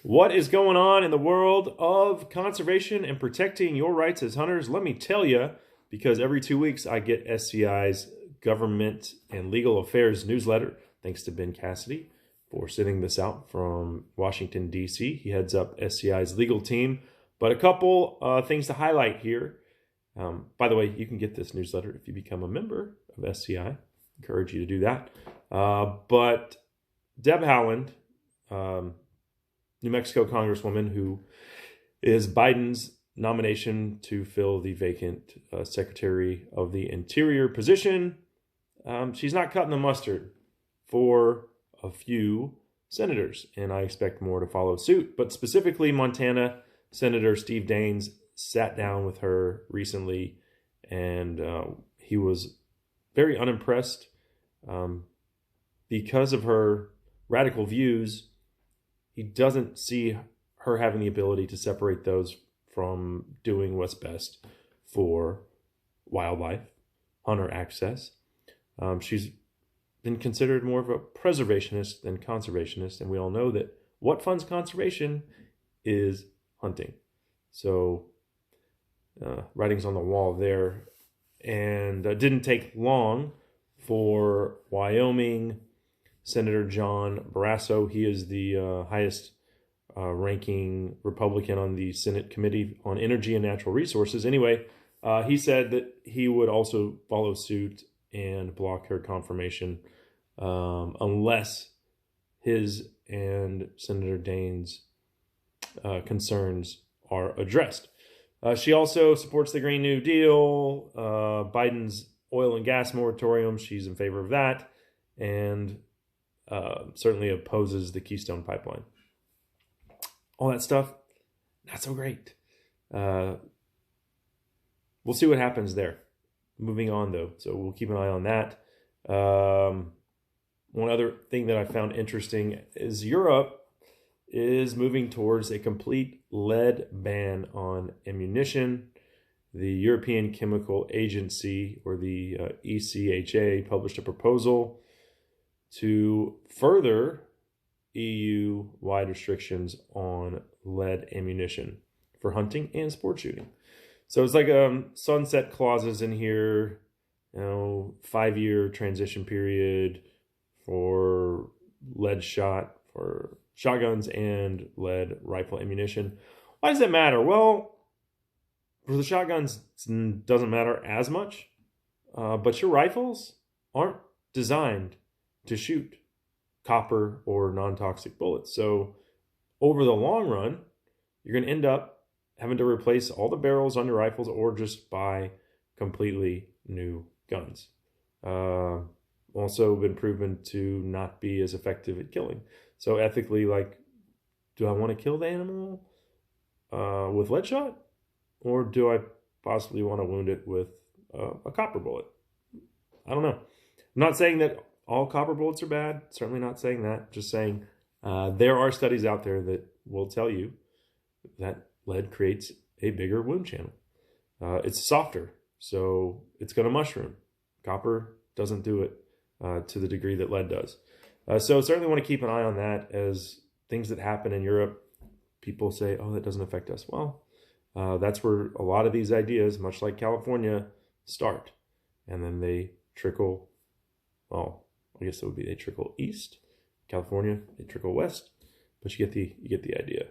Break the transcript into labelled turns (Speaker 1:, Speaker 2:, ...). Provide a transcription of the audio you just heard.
Speaker 1: What is going on in the world of conservation and protecting your rights as hunters? Let me tell you, because every 2 weeks I get SCI's Government and Legal Affairs newsletter. Thanks to Ben Cassidy for sending this out from Washington, D.C. He heads up SCI's legal team. But a couple things to highlight here. By the way, you can get this newsletter if you become a member of SCI. Encourage you to do that. But Deb Haaland, New Mexico Congresswoman, who is Biden's nomination to fill the vacant Secretary of the Interior position. She's not cutting the mustard for a few senators, and I expect more to follow suit. But specifically, Montana Senator Steve Daines sat down with her recently, and he was very unimpressed because of her radical views. He doesn't see her having the ability to separate those from doing what's best for wildlife, hunter access. She's been considered more of a preservationist than conservationist, and we all know that what funds conservation is hunting. So writing's on the wall there. And it didn't take long for Wyoming Senator John Barrasso. He is the highest ranking Republican on the Senate Committee on Energy and Natural Resources. Anyway, he said that he would also follow suit and block her confirmation unless his and Senator Daines' concerns are addressed. She also supports the Green New Deal, Biden's oil and gas moratorium. She's in favor of that, and certainly opposes the Keystone Pipeline. All that stuff, not so great. We'll see what happens there. Moving on, though, so we'll keep an eye on that. One other thing that I found interesting is Europe is moving towards a complete lead ban on ammunition. The European Chemical Agency, or the ECHA, published a proposal to further EU-wide restrictions on lead ammunition for hunting and sport shooting. So it's like sunset clauses in here, 5-year transition period for lead shot, for shotguns and lead rifle ammunition. Why does that matter? Well, for the shotguns, it doesn't matter as much, but your rifles aren't designed to shoot copper or non-toxic bullets. So over the long run, you're going to end up having to replace all the barrels on your rifles or just buy completely new guns. Also been proven to not be as effective at killing. So ethically, do I want to kill the animal with lead shot? Or do I possibly want to wound it with a copper bullet? I don't know. I'm not saying that all copper bullets are bad. Certainly not saying that. Just saying there are studies out there that will tell you that lead creates a bigger wound channel. It's softer, so it's going to mushroom. Copper doesn't do it to the degree that lead does. So certainly want to keep an eye on that as things that happen in Europe. People say, oh, that doesn't affect us. Well, that's where a lot of these ideas, much like California, start. And then they trickle, well, I guess it would be they trickle east. California, they trickle west. But you get the idea.